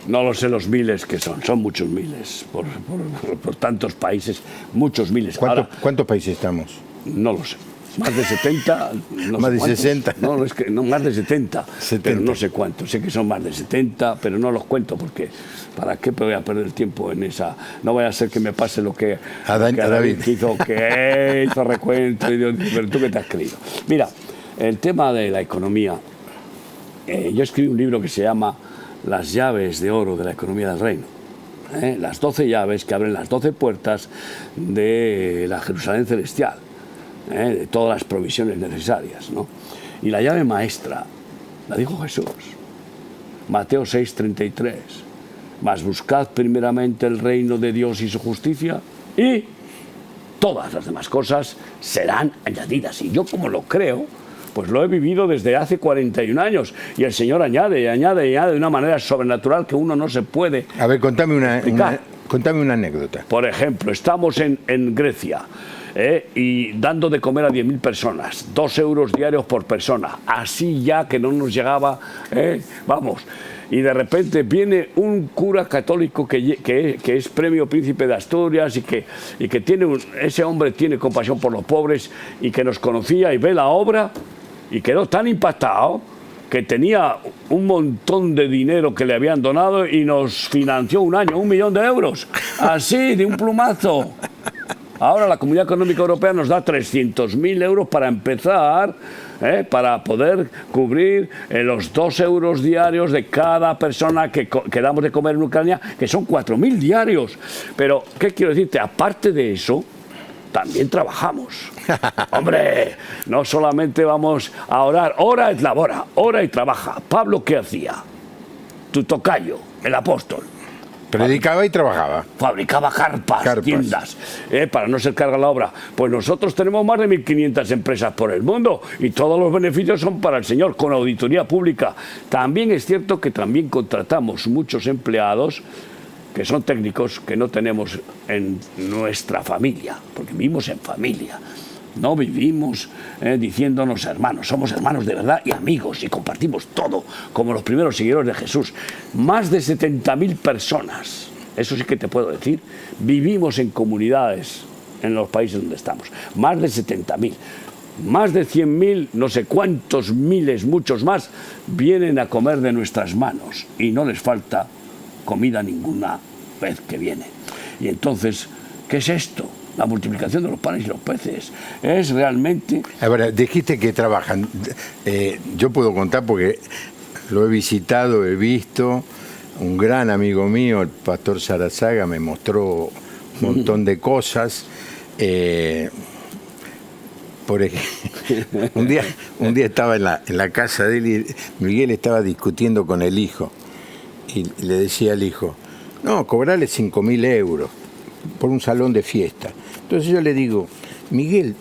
No lo sé los miles que son muchos miles, por tantos países, muchos miles. ¿Cuántos países estamos? No lo sé. Más de 70, no más sé de cuántos. 60. No, es que no, más de 70, pero no sé cuántos. Sé que son más de 70, pero no los cuento porque ¿para qué voy a perder el tiempo en esa? No vaya a ser que me pase lo que a David hizo recuento. Y Dios, pero tú qué te has creído. Mira, el tema de la economía. Yo escribí un libro que se llama Las llaves de oro de la economía del reino. Las 12 llaves que abren las 12 puertas de la Jerusalén celestial. De todas las provisiones necesarias, ¿no? Y la llave maestra la dijo Jesús, Mateo 6:33, mas buscad primeramente el reino de Dios y su justicia y todas las demás cosas serán añadidas. Y yo, como lo creo, pues lo he vivido desde hace 41 años y el Señor añade y añade y añade de una manera sobrenatural que uno no se puede. A ver, contame una anécdota. Por ejemplo, estamos en Grecia. Y dando de comer a 10.000 personas, 2 euros diarios por persona, así ya que no nos llegaba, vamos, y de repente viene un cura católico que es premio Príncipe de Asturias y que tiene ese hombre tiene compasión por los pobres y que nos conocía y ve la obra y quedó tan impactado que tenía un montón de dinero que le habían donado y nos financió un año, 1 millón de euros, así, de un plumazo. Ahora la Comunidad Económica Europea nos da 300.000 euros para empezar, para poder cubrir los 2 euros diarios de cada persona que damos de comer en Ucrania, que son 4.000 diarios. Pero, ¿qué quiero decirte? Aparte de eso, también trabajamos. Hombre, no solamente vamos a orar, ora et labora, ora y trabaja. Pablo, ¿qué hacía? Tu tocayo, el apóstol. Predicaba y trabajaba. Fabricaba carpas. Tiendas, para no ser carga la obra. Pues nosotros tenemos más de 1.500 empresas por el mundo y todos los beneficios son para el Señor, con auditoría pública. También es cierto que también contratamos muchos empleados que son técnicos que no tenemos en nuestra familia, porque vivimos en familia. No vivimos diciéndonos hermanos, somos hermanos de verdad y amigos y compartimos todo como los primeros seguidores de Jesús. Más de 70.000 personas, eso sí que te puedo decir, vivimos en comunidades en los países donde estamos. Más de 70.000. Más de 100.000, no sé cuántos miles, muchos más, vienen a comer de nuestras manos y no les falta comida ninguna vez que viene. Y entonces, ¿qué es esto? La multiplicación de los panes y los peces. Es realmente... Ahora, dijiste que trabajan. Yo puedo contar porque lo he visitado, he visto. Un gran amigo mío, el pastor Sarazaga, me mostró un montón de cosas. Por ejemplo, un día estaba en la casa de él y Miguel estaba discutiendo con el hijo. Y le decía al hijo, no, cobrale 5.000 euros por un salón de fiesta. Entonces yo le digo, Miguel,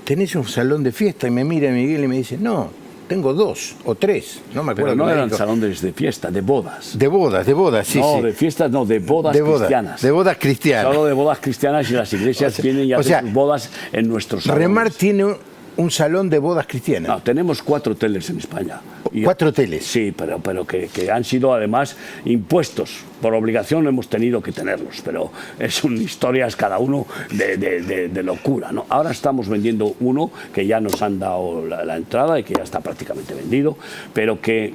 ¿tenés un salón de fiesta? Y me mira Miguel y me dice, no, tengo 2 o 3, no me acuerdo. Pero no eran salones de fiesta, de bodas. De bodas, sí. No, sí. de fiestas no, de bodas cristianas. De bodas cristianas. Solo de bodas cristianas y las iglesias tienen ya sus bodas en nuestros salones. Remar tiene un salón de bodas cristianas. No, tenemos 4 hoteles en España. 4 hoteles. Sí, pero que han sido además impuestos. Por obligación hemos tenido que tenerlos, pero son historias cada uno de locura, ¿no? Ahora estamos vendiendo uno que ya nos han dado la entrada y que ya está prácticamente vendido, pero que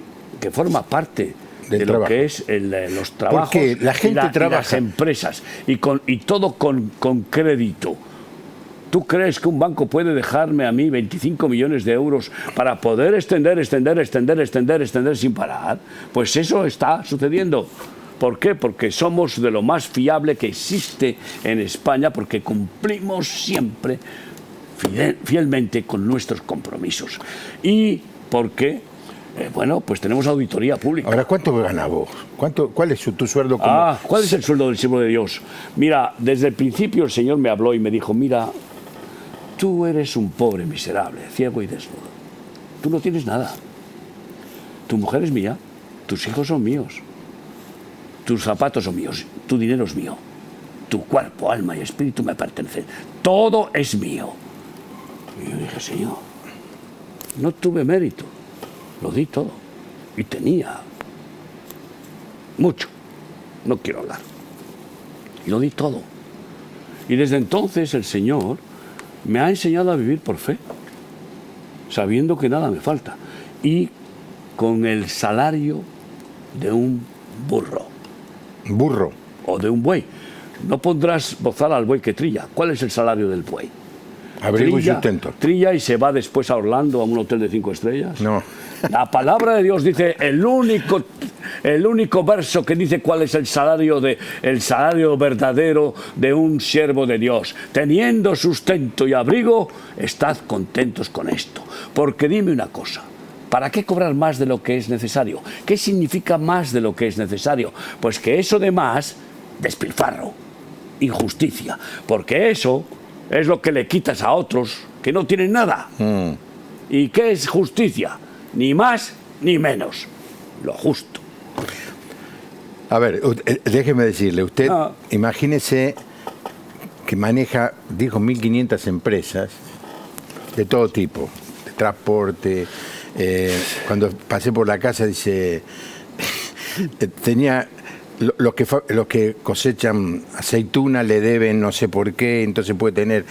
forma parte de lo que es los trabajos. Porque la gente trabaja. Y las empresas, y todo con crédito. ¿Tú crees que un banco puede dejarme a mí 25 millones de euros para poder extender sin parar? Pues eso está sucediendo. ¿Por qué? Porque somos de lo más fiable que existe en España, porque cumplimos siempre fielmente con nuestros compromisos. Y porque, bueno, pues tenemos auditoría pública. Ahora, ¿cuánto ganas vos? ¿Cuál es tu sueldo? ¿Cuál es el sueldo del siervo de Dios? Mira, desde el principio el Señor me habló y me dijo, mira, tú eres un pobre miserable, ciego y desnudo. Tú no tienes nada. Tu mujer es mía, tus hijos son míos, tus zapatos son míos, tu dinero es mío, tu cuerpo, alma y espíritu me pertenecen. Todo es mío. Y yo dije, Señor, no tuve mérito, lo di todo. Y tenía mucho, no quiero hablar. Y lo di todo. Y desde entonces el Señor me ha enseñado a vivir por fe, sabiendo que nada me falta, y con el salario de un burro. ¿Burro? O de un buey. No pondrás bozal al buey que trilla. ¿Cuál es el salario del buey? Abrigo y sustento. Trilla y se va después a Orlando, a un hotel de 5 estrellas. No. La palabra de Dios dice, el único verso que dice cuál es el salario verdadero de un siervo de Dios. Teniendo sustento y abrigo, estad contentos con esto. Porque dime una cosa, ¿para qué cobrar más de lo que es necesario? ¿Qué significa más de lo que es necesario? Pues que eso de más, despilfarro, injusticia. Porque eso es lo que le quitas a otros que no tienen nada. ¿Y qué es justicia? Ni más ni menos. Lo justo. A ver, déjeme decirle, usted imagínese que maneja, dijo, 1.500 empresas de todo tipo, de transporte. Cuando pasé por la casa, dice, tenía los que cosechan aceituna le deben no sé por qué, entonces puede tener,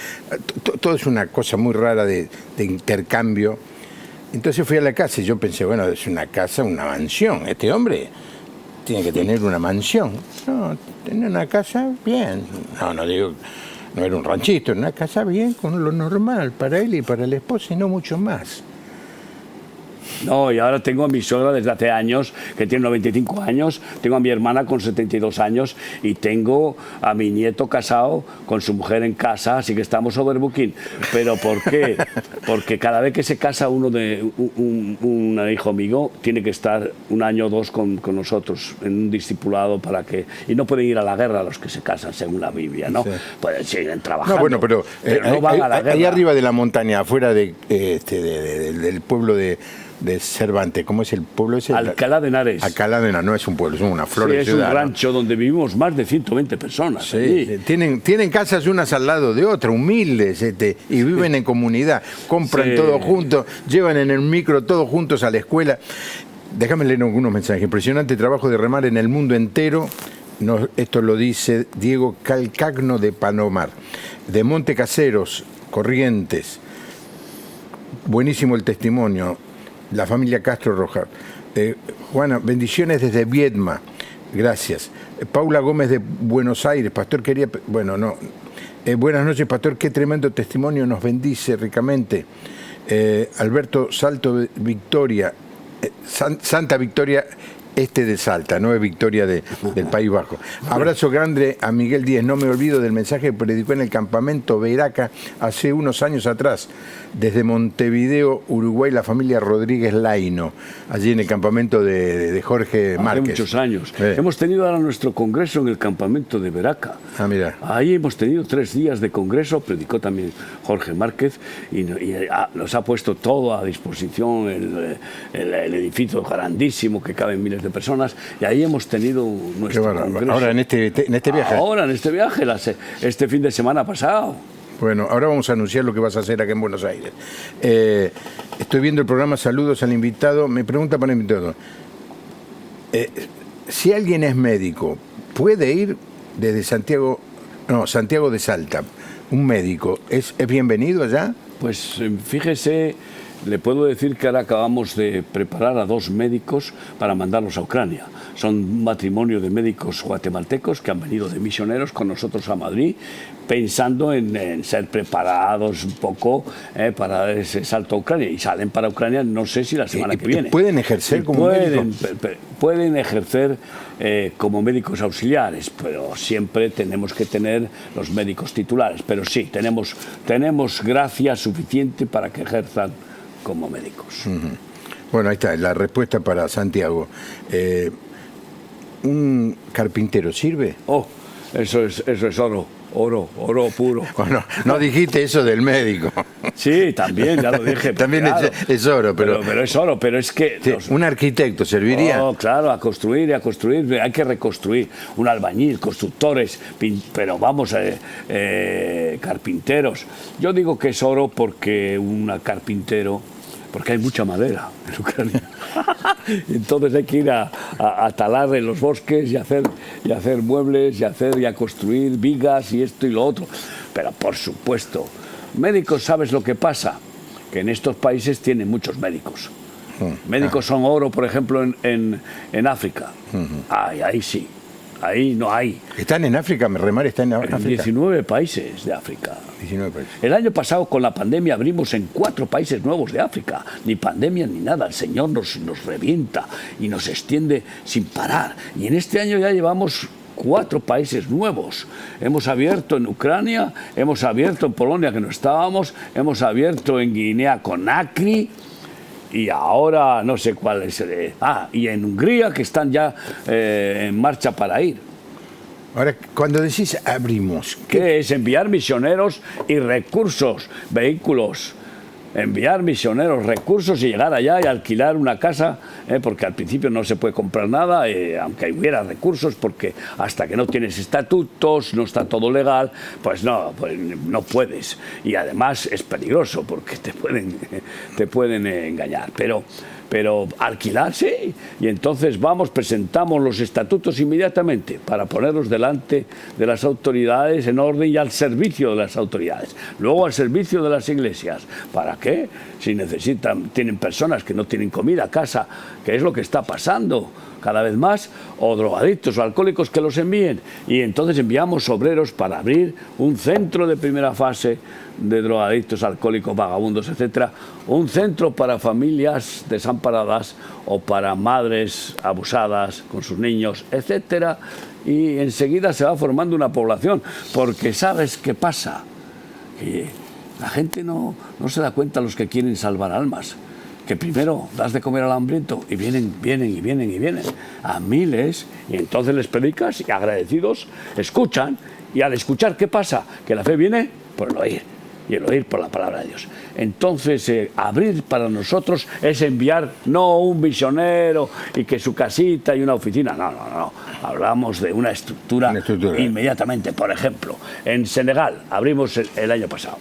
todo es una cosa muy rara de intercambio. Entonces fui a la casa y yo pensé, bueno, es una casa, una mansión, este hombre tiene que tener una mansión. No, tenía una casa bien, no digo, no era un ranchito, era una casa bien, con lo normal para él y para la esposa y no mucho más. No, y ahora tengo a mi suegra desde hace años, que tiene 95 años, tengo a mi hermana con 72 años y tengo a mi nieto casado con su mujer en casa, así que estamos overbooking. ¿Pero por qué? Porque cada vez que se casa uno de un hijo mío, tiene que estar 1 año o 2 con nosotros en un discipulado para que... Y no pueden ir a la guerra los que se casan, según la Biblia, ¿no? Sí. Pueden seguir trabajando. No, bueno, pero no van a la guerra. Ahí arriba de la montaña, afuera del pueblo de Cervantes, ¿cómo es el pueblo ese? Alcalá de Henares. Alcalá de Henares, no es un pueblo, es una flor de ciudad. Es un rancho donde vivimos más de 120 personas. Sí, tienen casas unas al lado de otras, humildes, y viven en comunidad, compran todos juntos, llevan en el micro todos juntos a la escuela. Déjame leer algunos mensajes. Impresionante trabajo de remar en el mundo entero. Esto lo dice Diego Calcagno de Palomar. De Monte Caseros, Corrientes. Buenísimo el testimonio. La familia Castro Rojas. Juana, bendiciones desde Viedma. Gracias. Paula Gómez de Buenos Aires. Pastor, quería... Bueno, no. Buenas noches, Pastor. Qué tremendo testimonio. Nos bendice ricamente. Alberto Salto Victoria. Santa Victoria de Salta, no es Victoria del País Bajo. Abrazo grande a Miguel Díez. No me olvido del mensaje que predicó en el campamento Veraca hace unos años atrás, desde Montevideo, Uruguay, la familia Rodríguez Laino, allí en el campamento de Jorge Márquez. Hace muchos años. Hemos tenido ahora nuestro congreso en el campamento de Veraca. Ah, mira. Ahí hemos tenido 3 días de congreso, predicó también Jorge Márquez y nos ha puesto todo a disposición, el edificio grandísimo que caben miles de personas, y ahí hemos tenido nuestro congreso. Ahora en este viaje. Ahora en este viaje, este fin de semana pasado. Bueno, ahora vamos a anunciar lo que vas a hacer acá en Buenos Aires. Estoy viendo el programa Saludos al invitado. Me pregunta para el invitado. Si alguien es médico, ¿puede ir desde Santiago de Salta? Un médico, ¿es bienvenido allá? Pues fíjese, le puedo decir que ahora acabamos de preparar a 2 médicos para mandarlos a Ucrania. Son un matrimonio de médicos guatemaltecos que han venido de misioneros con nosotros a Madrid, pensando en ser preparados un poco para dar ese salto a Ucrania. Y salen para Ucrania, no sé si la semana que viene. ¿Pueden ejercer como médicos? Pueden ejercer como médicos auxiliares, pero siempre tenemos que tener los médicos titulares. Pero sí, tenemos gracia suficiente para que ejerzan como médicos. Bueno, ahí está, la respuesta para Santiago. ¿Un carpintero sirve? Oh, eso es oro puro. Bueno, no dijiste eso del médico. Sí, también, ya lo dije. También claro. es oro, pero es oro, pero es que... Sí, ¿un arquitecto serviría? Oh, claro, a construir, hay que reconstruir. Un albañil, constructores, pero vamos, carpinteros. Yo digo que es oro porque porque hay mucha madera en Ucrania. Entonces hay que ir a talar en los bosques y hacer muebles y a construir vigas y esto y lo otro. Pero por supuesto, médicos, ¿sabes lo que pasa? Que en estos países tienen muchos médicos. Médicos son oro, por ejemplo, en África. Ahí sí. Ahí no hay. ¿Están en África? ¿Remar está en África? En 19 países de África. 19 países. El año pasado, con la pandemia, abrimos en 4 países nuevos de África. Ni pandemia ni nada. El Señor nos revienta y nos extiende sin parar. Y en este año ya llevamos 4 países nuevos. Hemos abierto en Ucrania, hemos abierto en Polonia, que no estábamos, hemos abierto en Guinea Conakry, y ahora no sé cuál es. Y en Hungría, que están ya en marcha para ir. Ahora, cuando decís abrimos, ¿Qué es? Enviar misioneros y recursos, vehículos. Enviar misioneros, recursos y llegar allá y alquilar una casa, porque al principio no se puede comprar nada, aunque hubiera recursos, porque hasta que no tienes estatutos, no está todo legal, pues no puedes. Y además es peligroso, porque te pueden engañar. Pero alquilar, sí. Y entonces presentamos los estatutos inmediatamente para ponerlos delante de las autoridades en orden y al servicio de las autoridades. Luego al servicio de las iglesias. ¿Para qué? Si tienen personas que no tienen comida, casa, que es lo que está pasando cada vez más, o drogadictos o alcohólicos que los envíen. Y entonces enviamos obreros para abrir un centro de primera fase de drogadictos, alcohólicos, vagabundos, etcétera, un centro para familias desamparadas o para madres abusadas con sus niños, etcétera, y enseguida se va formando una población, porque ¿sabes qué pasa? Que la gente no se da cuenta, los que quieren salvar almas, que primero das de comer al hambriento y vienen a miles, y entonces les predicas y agradecidos escuchan, y al escuchar, ¿qué pasa? Que la fe viene por el oír, y el oír por la palabra de Dios. Entonces abrir para nosotros es enviar no un misionero y que su casita y una oficina, no, hablamos de una estructura. Inmediatamente. Por ejemplo, en Senegal abrimos el año pasado,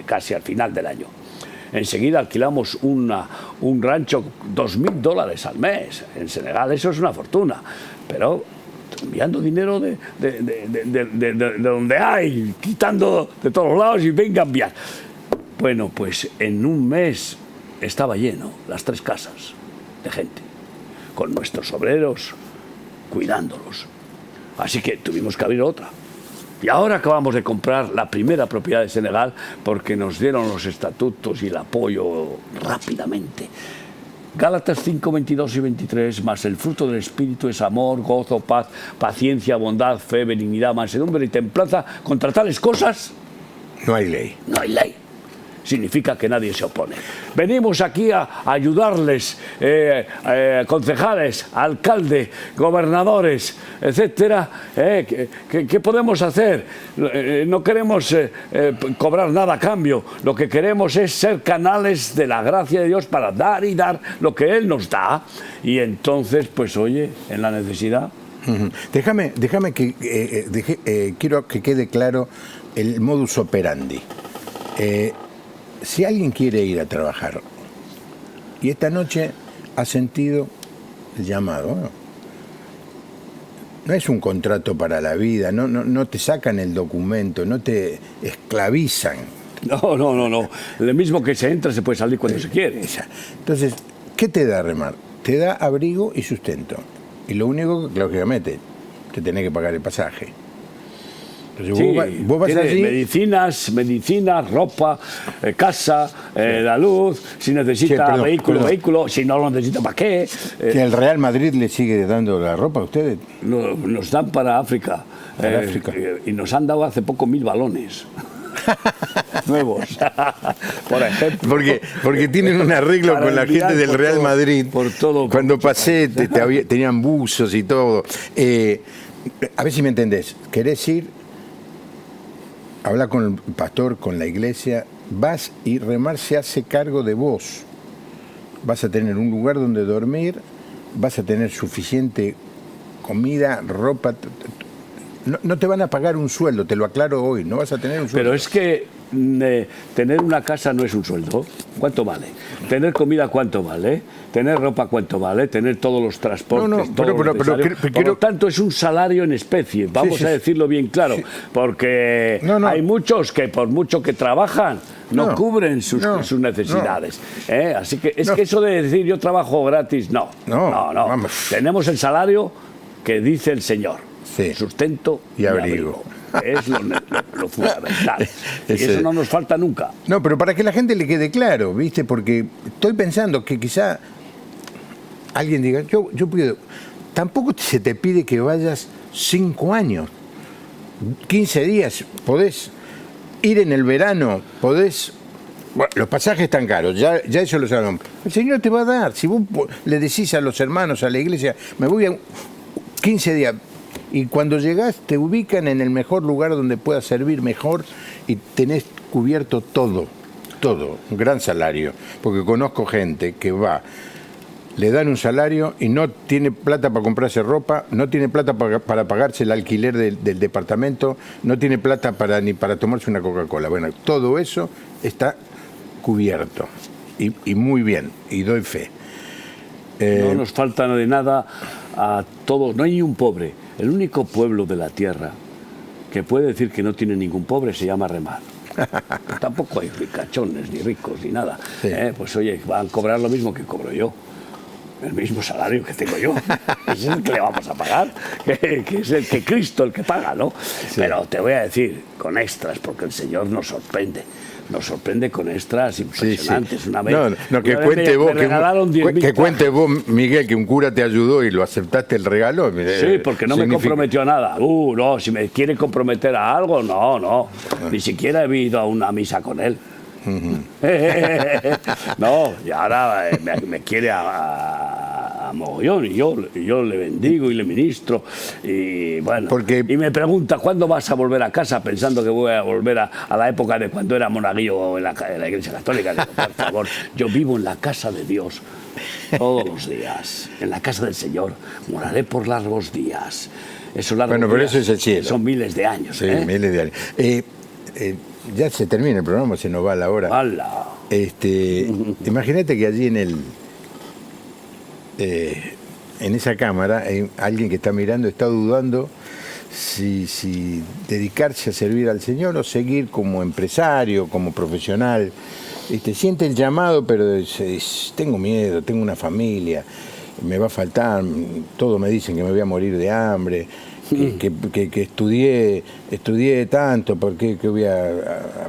casi al final del año. Enseguida alquilamos un rancho, $2.000 al mes. En Senegal eso es una fortuna, pero enviando dinero de donde hay, quitando de todos lados y venga a enviar. Bueno, pues en un mes estaba lleno las 3 casas de gente, con nuestros obreros cuidándolos. Así que tuvimos que abrir otra. Y ahora acabamos de comprar la primera propiedad de Senegal, porque nos dieron los estatutos y el apoyo rápidamente. Gálatas 5, 22 y 23, más el fruto del Espíritu es amor, gozo, paz, paciencia, bondad, fe, benignidad, mansedumbre y templanza. Contra tales cosas no hay ley. No hay ley. Significa que nadie se opone. Venimos aquí a ayudarles, concejales, alcalde, gobernadores, etcétera. ¿Qué podemos hacer? No queremos cobrar nada a cambio. Lo que queremos es ser canales de la gracia de Dios para dar y dar lo que Él nos da. Y entonces, pues oye, en la necesidad. Déjame que quiero que quede claro el modus operandi. Si alguien quiere ir a trabajar y esta noche ha sentido el llamado, no es un contrato para la vida, no te sacan el documento, no te esclavizan. No. Lo mismo que se entra se puede salir cuando se quiere. Entonces, ¿qué te da remar? Te da abrigo y sustento. Y lo único que, lógicamente, te tenés que pagar el pasaje. Entonces, Sí, vos vas allí... medicinas, ropa, casa, la luz, si necesita vehículo, si no lo necesita, ¿para qué? ¿Que el Real Madrid le sigue dando la ropa a ustedes? Nos dan para África. África. Y nos han dado hace poco 1000 balones. Nuevos, por ejemplo. Porque tienen un arreglo con la gente del Real Madrid. Por todo. Cuando pasé, tenían buzos y todo. A ver si me entendés. ¿Querés ir? Habla con el pastor, con la iglesia. Vas y remar se hace cargo de vos. Vas a tener un lugar donde dormir. Vas a tener suficiente comida, ropa. No te van a pagar un sueldo, te lo aclaro hoy, no vas a tener un sueldo. Pero es que tener una casa no es un sueldo. ¿Cuánto vale? Tener comida, ¿cuánto vale? Tener ropa, ¿cuánto vale? Tener todos los transportes, por lo tanto es un salario en especie, vamos a decirlo bien claro, porque hay muchos que por mucho que trabajan no cubren sus necesidades. Así que que eso de decir yo trabajo gratis, no. Tenemos el salario que dice el Señor. Sí. Sustento y abrigo. Es lo fundamental. Y eso no nos falta nunca. No, pero para que la gente le quede claro, ¿viste? Porque estoy pensando que quizá alguien diga, yo puedo. Tampoco se te pide que vayas 5 años, 15 días, podés ir en el verano, podés. Bueno, los pasajes están caros, ya eso lo sabemos. El Señor te va a dar. Si vos le decís a los hermanos, a la iglesia, me voy a 15 días. Y cuando llegás te ubican en el mejor lugar donde puedas servir mejor y tenés cubierto todo, un gran salario. Porque conozco gente que va, le dan un salario y no tiene plata para comprarse ropa, no tiene plata para pagarse el alquiler del departamento, no tiene plata ni para tomarse una Coca-Cola. Bueno, todo eso está cubierto y muy bien, y doy fe. No nos falta de nada a todos, no hay ni un pobre. El único pueblo de la tierra que puede decir que no tiene ningún pobre se llama Remar. Pues tampoco hay ricachones, ni ricos, ni nada. Sí. Pues oye, van a cobrar lo mismo que cobro yo. El mismo salario que tengo yo. Ese es el que le vamos a pagar. Que es el que Cristo el que paga, ¿no? Sí. Pero te voy a decir, con extras, porque el Señor nos sorprende. Nos sorprende con extras impresionantes. Sí. Una vez, que cuente vos, Miguel, que un cura te ayudó y lo aceptaste el regalo. Sí, porque no me comprometió a nada. No, si me quiere comprometer a algo, no. Ni siquiera he ido a una misa con él. No, y ahora me quiere a mogollón y yo le bendigo y le ministro y bueno, y me pregunta ¿cuándo vas a volver a casa? Pensando que voy a volver a la época de cuando era monaguillo en la Iglesia Católica. Digo, por favor, yo vivo en la casa de Dios todos los días, en la casa del Señor moraré por largos días. Esos largos pero días eso es el cielo. Son miles de años. Sí, miles de años. Ya se termina el programa, se nos va la hora. ¡Hala! Imagínate que allí en esa cámara hay alguien que está mirando, está dudando si dedicarse a servir al Señor o seguir como empresario, como profesional. Siente el llamado, pero dice, tengo miedo, tengo una familia, me va a faltar, todos me dicen que me voy a morir de hambre. Que estudié tanto, ¿por qué voy a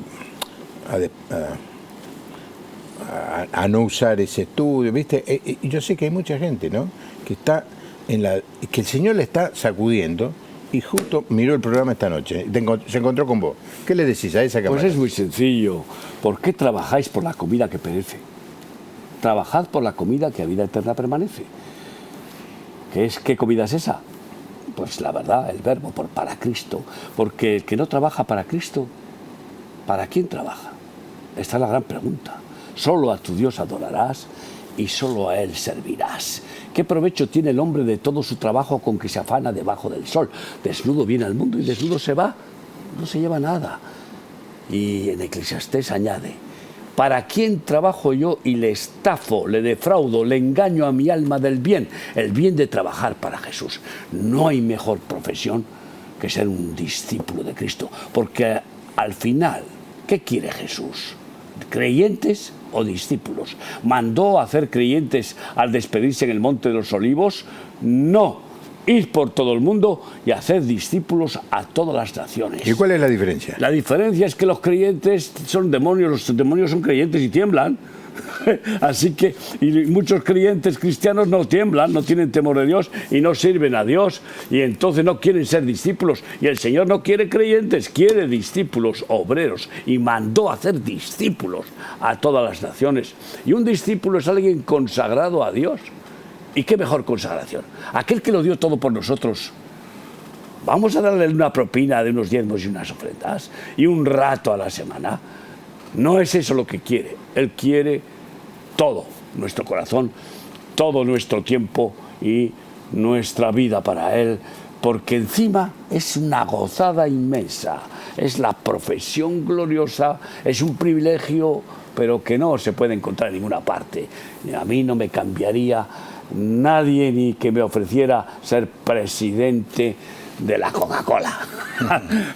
no usar ese estudio? ¿Viste? Y yo sé que hay mucha gente, ¿no? Que está que el Señor le está sacudiendo y justo miró el programa esta noche, se encontró con vos. ¿Qué le decís a esa cámara? Pues es muy sencillo. ¿Por qué trabajáis por la comida que perece? Trabajad por la comida que a vida eterna permanece. ¿Qué comida es esa? Pues la verdad, el verbo, para Cristo. Porque el que no trabaja para Cristo, ¿para quién trabaja? Esta es la gran pregunta. Solo a tu Dios adorarás y solo a Él servirás. ¿Qué provecho tiene el hombre de todo su trabajo con que se afana debajo del sol? Desnudo viene al mundo y desnudo se va. No se lleva nada. Y en Eclesiastés añade: ¿para quién trabajo yo y le estafo, le defraudo, le engaño a mi alma del bien? El bien de trabajar para Jesús. No hay mejor profesión que ser un discípulo de Cristo, porque al final, ¿qué quiere Jesús? ¿Creyentes o discípulos? ¿Mandó a hacer creyentes al despedirse en el Monte de los Olivos? No. Ir por todo el mundo y hacer discípulos a todas las naciones. ¿Y cuál es la diferencia? La diferencia es que los creyentes son demonios, los demonios son creyentes y tiemblan. Así que y muchos creyentes cristianos no tiemblan, no tienen temor de Dios y no sirven a Dios, y entonces no quieren ser discípulos. Y el Señor no quiere creyentes, quiere discípulos obreros, y mandó a hacer discípulos a todas las naciones. Y un discípulo es alguien consagrado a Dios. ¿Y qué mejor consagración? Aquel que lo dio todo por nosotros. Vamos a darle una propina de unos diezmos y unas ofrendas y un rato a la semana. No es eso lo que quiere. Él quiere todo nuestro corazón, todo nuestro tiempo y nuestra vida para Él, porque encima es una gozada inmensa, es la profesión gloriosa, es un privilegio, pero que no se puede encontrar en ninguna parte. A mí no me cambiaría nadie ni que me ofreciera ser presidente de la Coca-Cola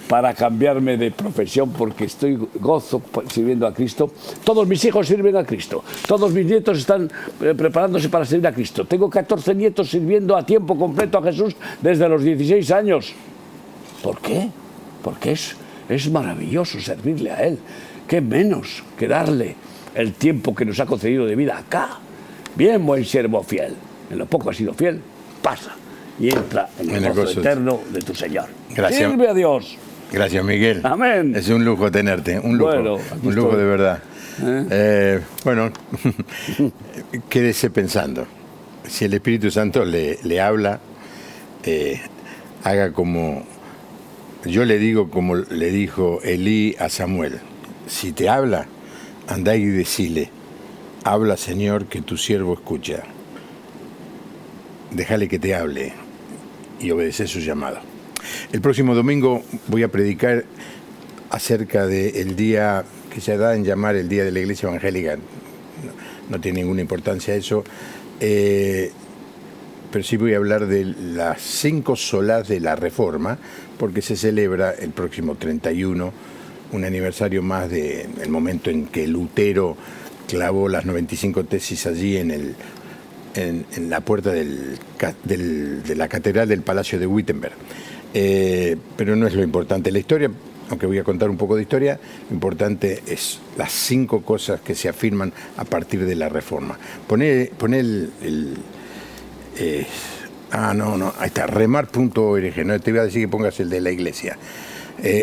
para cambiarme de profesión, porque gozo sirviendo a Cristo. Todos mis hijos sirven a Cristo, todos mis nietos están preparándose para servir a Cristo. Tengo 14 nietos sirviendo a tiempo completo a Jesús desde los 16 años. ¿Por qué? Porque es maravilloso servirle a Él. ¿Qué menos que darle el tiempo que nos ha concedido de vida acá? Bien, buen siervo fiel, en lo poco has sido fiel, pasa y entra en el gozo eterno de tu Señor. Gracias. Sirve a Dios. Gracias, Miguel. Amén. Es un lujo tenerte, un lujo, bueno, un lujo de verdad. Bueno, quédese pensando. Si el Espíritu Santo le habla, haga como yo le digo, como le dijo Elí a Samuel: si te habla, andá y decile: habla, Señor, que tu siervo escucha. Déjale que te hable y obedece su llamado. El próximo domingo voy a predicar acerca del día que se da en llamar el Día de la Iglesia Evangélica. No tiene ninguna importancia eso, pero sí voy a hablar de las 5 solas de la Reforma, porque se celebra el próximo 31, un aniversario más del momento en que Lutero clavó las 95 tesis allí en la puerta de la catedral del Palacio de Wittenberg. Pero no es lo importante. La historia, aunque voy a contar un poco de historia, lo importante es las 5 cosas que se afirman a partir de la Reforma. Poné ahí está, remar.org. No te iba a decir que pongas el de la iglesia.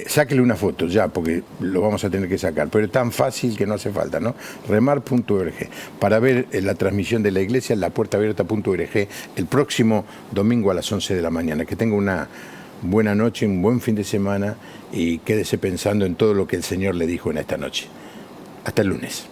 Sáquele una foto ya, porque lo vamos a tener que sacar, pero es tan fácil que no hace falta, ¿no? remar.org. Para ver la transmisión de la iglesia, lapuertaabierta.org, el próximo domingo a las 11 de la mañana. Que tenga una buena noche, un buen fin de semana, y quédese pensando en todo lo que el Señor le dijo en esta noche. Hasta el lunes.